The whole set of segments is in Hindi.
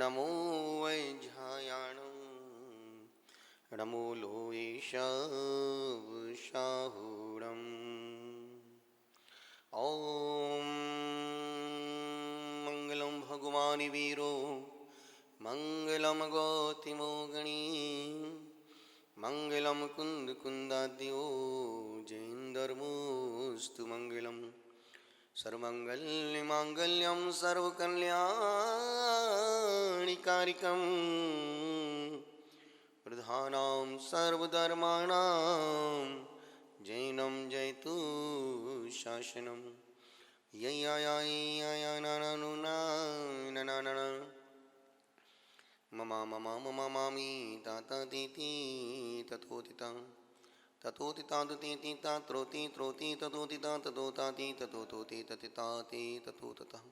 नमो वैझायाणं नमो लोयेशाहुणम्। ॐ मंगलं भगवान् वीरो मंगलं गौतमोगणी मंगलं कुंदकुंदाद्यो जैन्दर्मोऽस्तु मंगलम्। सर्वमंगल्यमांगल्यं सर्वकल्याणिकारिकं प्रधानां सर्वधर्माणां जैनं जयतु शासनं। मम मामी तातीति तथोतिता तथोतितादुतीति तात्रोति त्रोति तथोतिता तथोताति तथोतोति तथिताति तथोततः।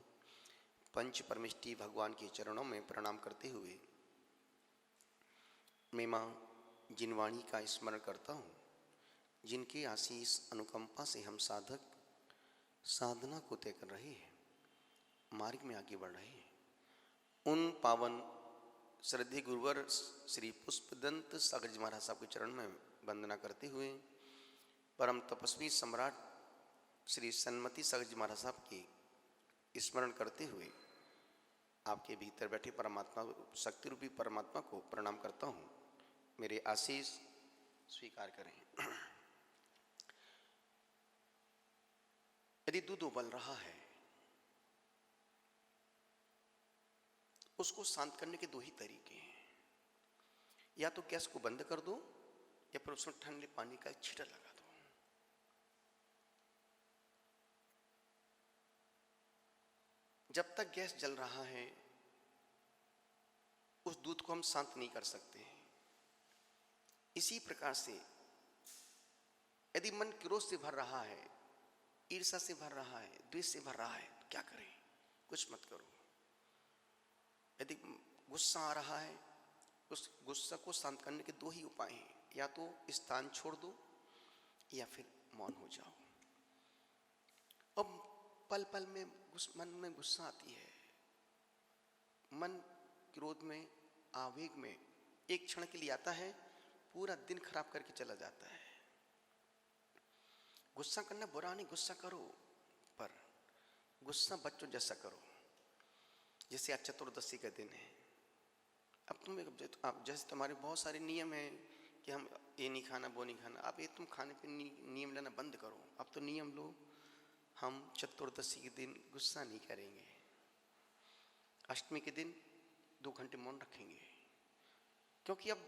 पंच परमिष्टि भगवान के चरणों में प्रणाम करते हुए मैं माँ जिनवाणी का स्मरण करता हूँ, जिनके आशीष अनुकंपा से हम साधक साधना को तय कर रहे हैं, मार्ग में आगे बढ़ रहे हैं। उन पावन श्रद्धेय गुरुवर श्री पुष्पदंत सागर जी महाराज साहब के चरण में वंदना करते हुए परम तपस्वी सम्राट श्री सन्मति सागर जी महाराज साहब की स्मरण करते हुए आपके भीतर बैठे परमात्मा, शक्ति रूपी परमात्मा को प्रणाम करता हूँ। मेरे आशीष स्वीकार करें। यदि दूध उबल रहा है, उसको शांत करने के दो ही तरीके हैं। या तो गैस को बंद कर दो या फिर उसमें ठंडे पानी का छींटा लगा दो। जब तक गैस जल रहा है उस दूध को हम शांत नहीं कर सकते हैं। इसी प्रकार से यदि मन क्रोध से भर रहा है, ईर्ष्या से भर रहा है, द्वेष से भर रहा है, तो क्या करें? कुछ मत करो। यदि गुस्सा आ रहा है, उस गुस्सा को शांत करने के दो ही उपाय हैं। या तो स्थान छोड़ दो या फिर मौन हो जाओ। अब पल पल में मन में गुस्सा आती है, मन क्रोध में, आवेग में एक क्षण के लिए आता है, पूरा दिन खराब करके चला जाता है। गुस्सा करना बुरा नहीं, गुस्सा करो, पर गुस्सा बच्चों जैसा करो। जैसे आज चतुर्दशी का दिन है, अब जैसे तुम्हारे बहुत सारे नियम हैं कि हम ये नहीं खाना, वो नहीं खाना, अब ये तुम खाने पे नियम लेना बंद करो। अब तो नियम लो, हम चतुर्दशी के दिन गुस्सा नहीं करेंगे, अष्टमी के दिन 2 घंटे मौन रखेंगे। क्योंकि अब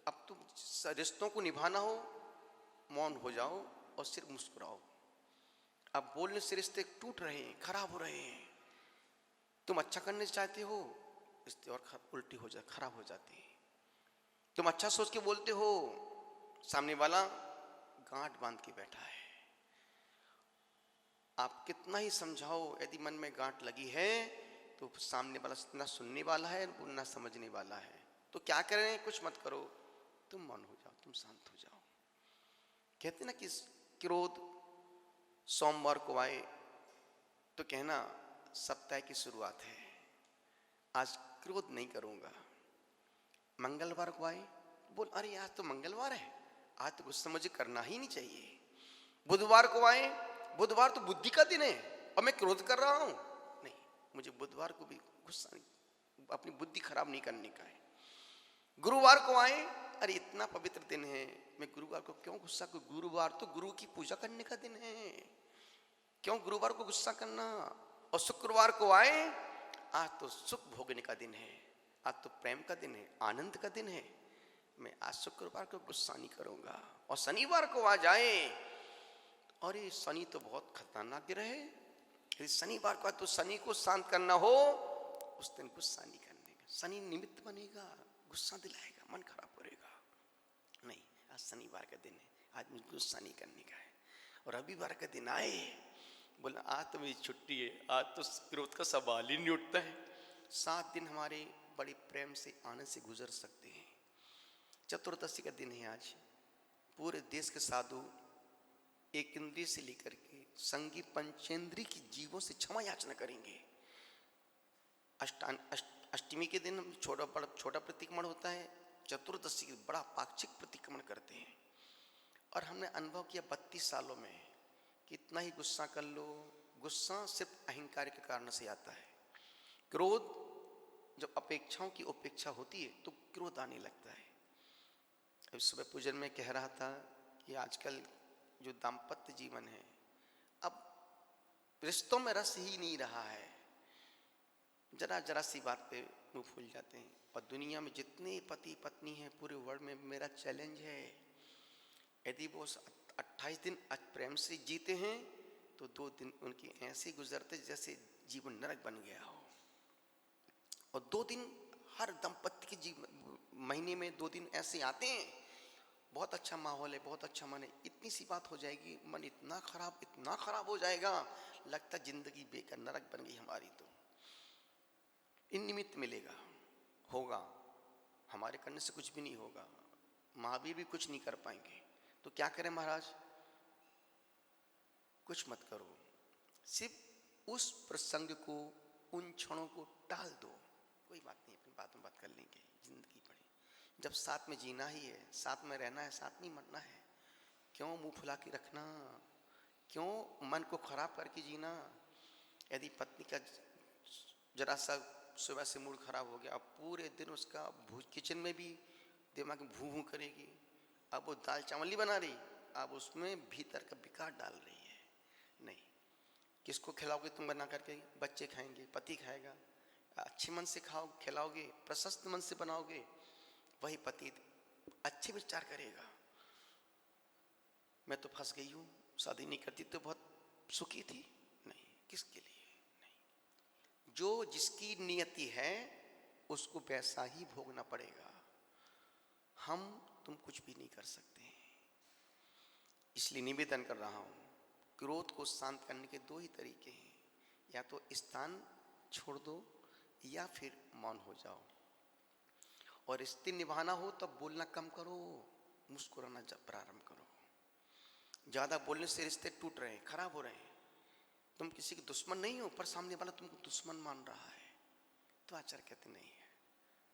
अब तो रिश्तों को निभाना हो, मौन हो जाओ और सिर्फ मुस्कुराओ। अब बोलने से रिश्ते टूट रहे हैं, खराब हो रहे हैं। तुम अच्छा करने चाहते हो, रिश्ते और उल्टी हो जाए, खराब हो जाती है। तुम अच्छा सोच के बोलते हो, सामने वाला गांठ बांध के बैठा है। आप कितना ही समझाओ, यदि मन में गांठ लगी है तो सामने वाला ना सुनने वाला है ना समझने वाला है। तो क्या करें? कुछ मत करो, तुम मौन हो जाओ, तुम शांत हो जाओ। कहते ना कि क्रोध सोमवार को आए तो कहना सप्ताह की शुरुआत है, आज क्रोध नहीं करूंगा। मंगलवार को आए बोल, अरे आज तो मंगलवार है, आज तो गुस्सा मुझे करना ही नहीं चाहिए। बुधवार को आए, बुधवार तो बुद्धि का दिन है और मैं क्रोध कर रहा हूं, नहीं, मुझे बुधवार को भी गुस्सा नहीं, अपनी बुद्धि खराब नहीं करने का है। गुरुवार को आए, अरे इतना पवित्र दिन है, मैं गुरुवार को क्यों गुस्सा करूं? गुरुवार तो गुरु की पूजा करने का दिन है, क्यों गुरुवार को गुस्सा करना? और शुक्रवार को आए, आज तो सुख भोगने का दिन है, आज तो प्रेम का दिन है, आनंद का दिन है, मैं आज शुक्रवार को गुस्सा नहीं करूंगा। और शनिवार को आ जाए, अरे शनि तो बहुत खतरनाक ग्रह है, यदि शनिवार को तो शनि को शांत करना हो, उस दिन गुस्सा नहीं करने का। शनि निमित्त बनेगा, गुस्सा दिलाएगा, मन खराब करेगा। नहीं, आज शनिवार का दिन है, आज मुझे गुस्सा नहीं करने का है। और रविवार का दिन आए, बोला आज तो मेरी छुट्टी है, आज तो क्रोध का सवाल ही नहीं उठता है। 7 दिन हमारे बड़े प्रेम से, आनंद से गुजर सकते हैं। चतुर्दशी का दिन है आज। पूरे देश के साधु एक इंद्रिय से लेकर के संगी पंचेंद्रिय की जीवों से क्षमा याचना करेंगे। अष्टमी के दिन छोटा प्रतिक्रमण होता है, चतुर्दशी के बड़ा पाक्षिक प्रतिक्रमण करते हैं। और हमने अनुभव किया 32 सालों में कि इतना ही गुस्सा कर लो, गुस्सा सिर्फ अहंकार के कारण से आता है। क्रोध, जब अपेक्षाओं की उपेक्षा होती है तो क्रोध आने लगता है। इस सुबह पूजन में कह रहा था कि आजकल जो दाम्पत्य जीवन है, अब रिश्तों में रस ही नहीं रहा है, जरा जरा सी बात पे मुंह फूल जाते हैं। और दुनिया में जितने पति पत्नी हैं पूरे वर्ल्ड में, मेरा चैलेंज है, यदि वो 28 दिन प्रेम से जीते हैं तो 2 दिन उनकी ऐसे गुजरते जैसे जीवन नरक बन गया हो। और 2 दिन हर दंपत्ति के जीवन महीने में 2 दिन ऐसे आते हैं, बहुत अच्छा माहौल है, बहुत अच्छा मन है, इतनी सी बात हो जाएगी, मन इतना खराब हो जाएगा, लगता जिंदगी बेकार नरक बन गई हमारी। तो इन निमित्त मिलेगा, होगा, हमारे करने से कुछ भी नहीं होगा, महावीर भी कुछ नहीं कर पाएंगे। तो क्या करें महाराज? कुछ मत करो, सिर्फ उस प्रसंग को, उन क्षणों को टाल दो, कोई बात नहीं, अपनी बातों बात कर लेंगे, जिंदगी पड़ी। जब साथ में जीना ही है, साथ में रहना है, साथ नहीं मरना है, क्यों मुंह फुला के रखना, क्यों मन को खराब करके जीना? यदि पत्नी का जरा सा सुबह से मूड खराब हो गया, अब पूरे दिन उसका किचन में भी दिमाग में भू भू करेगी। अब वो दाल चावल नहीं बना रही, अब उसमें भीतर का विकार डाल रही है। नहीं, किसको खिलाओगे तुम बना करके? बच्चे खाएंगे, पति खाएगा। अच्छे मन से खाओ, खिलाओगे, प्रशस्त मन से बनाओगे, वही पति अच्छे विचार करेगा। मैं तो फंस गई हूँ, शादी नहीं करती तो बहुत सुखी थी। नहीं, किसके लिए? नहीं, जो जिसकी नियति है उसको वैसा ही भोगना पड़ेगा। हम तुम कुछ भी नहीं कर सकते। इसलिए निवेदन कर रहा हूं, क्रोध को शांत करने के 2 ही तरीके हैं, या तो स्थान छोड़ दो या फिर मौन हो जाओ। और रिश्ते निभाना हो तो बोलना कम करो, मुस्कुराना जब प्रारंभ करो। ज्यादा बोलने से रिश्ते टूट रहे हैं, खराब हो रहे हैं। तुम किसी के दुश्मन नहीं हो, पर सामने वाला तुमको दुश्मन मान रहा है, तो आचार्य कहते नहीं है।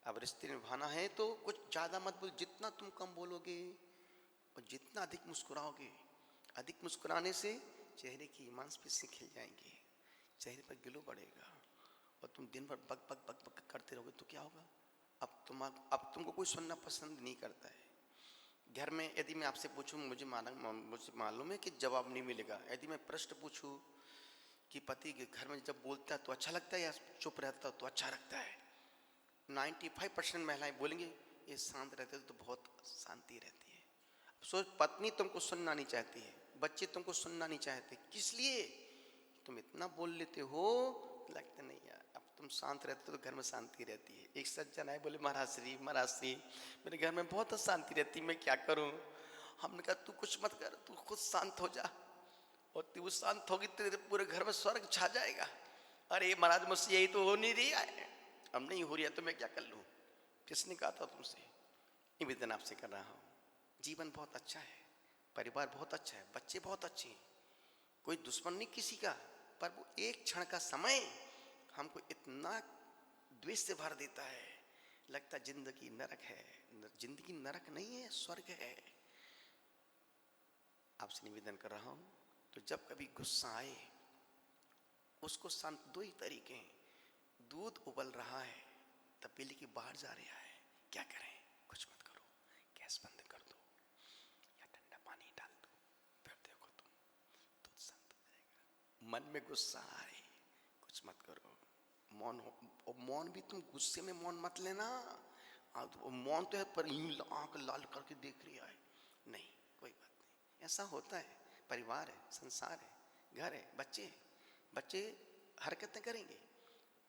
अब रिश्ते निभाना है तो कुछ ज्यादा मत बोलो, जितना तुम कम बोलोगे और जितना अधिक मुस्कुराओगे, अधिक मुस्कुराने से चेहरे की मांसपेशियां खिल जाएंगी, चेहरे पर ग्लो बढ़ेगा। और तुम दिन भर बक बक बक बक करते रहोगे तो क्या होगा? अब तुमको कोई सुनना पसंद नहीं करता है। घर में यदि मैं आपसे पूछूं, मुझे मालूम है कि जवाब नहीं मिलेगा। यदि मैं प्रश्न पूछूं कि पति के घर में जब बोलता है तो अच्छा लगता है या चुप रहता है तो अच्छा लगता है, 95% महिलाएं बोलेंगे ये शांत रहते तो बहुत शांति रहती है। सोच, पत्नी तुमको सुनना नहीं चाहती है, बच्चे तुमको सुनना नहीं चाहते, किस लिए? तुम इतना बोल लेते हो, लगता नहीं यार, अब तुम शांत रहते हो तो घर में शांति रहती है। एक सज्जन आए, बोले महाराज श्री मेरे घर में बहुत शांति रहती, मैं क्या करूं? हमने कहा तू कुछ मत कर, तू खुद शांत हो जा, और तू शांत होगी तेरे पूरे घर में स्वर्ग छा जाएगा। अरे महाराज मुझसे यही तो हो नहीं रही है, अब नहीं हो रही है तो मैं क्या कर लूं? किसने कहा था तुमसे? निवेदन आपसे कर रहा हूं, जीवन बहुत अच्छा है, परिवार बहुत अच्छा है, बच्चे बहुत अच्छे हैं, कोई दुश्मन नहीं किसी का, पर वो एक क्षण का समय हमको इतना द्वेष से भर देता है, लगता जिंदगी नरक है। जिंदगी नरक नहीं है, स्वर्ग है। आपसे निवेदन कर रहा हूं, तो जब कभी गुस्सा आए उसको शांत, 2 ही तरीके हैं। दूध उबल रहा है, तपेली के बाहर जा रहा है, क्या करें? कुछ मत करो, गैस बंद कर दो या ठंडा पानी डाल दो, फिर देखो तुम दूध शांत हो जाएगा। मन में गुस्सा आए, कुछ मत करो, मौन हो। और मौन भी तुम गुस्से में मौन मत लेना, मौन तो है पर आंख लाल करके देख रही है, नहीं, कोई बात नहीं। ऐसा होता है, परिवार है, संसार है, घर है, बच्चे हरकतें करेंगे,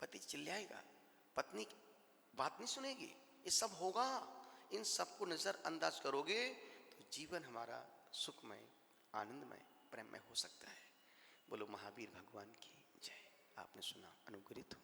पति चिल्लाएगा, पत्नी बात नहीं सुनेगी, ये सब होगा। इन सबको नजरअंदाज करोगे तो जीवन हमारा सुखमय, आनंदमय, प्रेममय हो सकता है। बोलो महावीर भगवान की जय। आपने सुना, अनुग्रहित हो।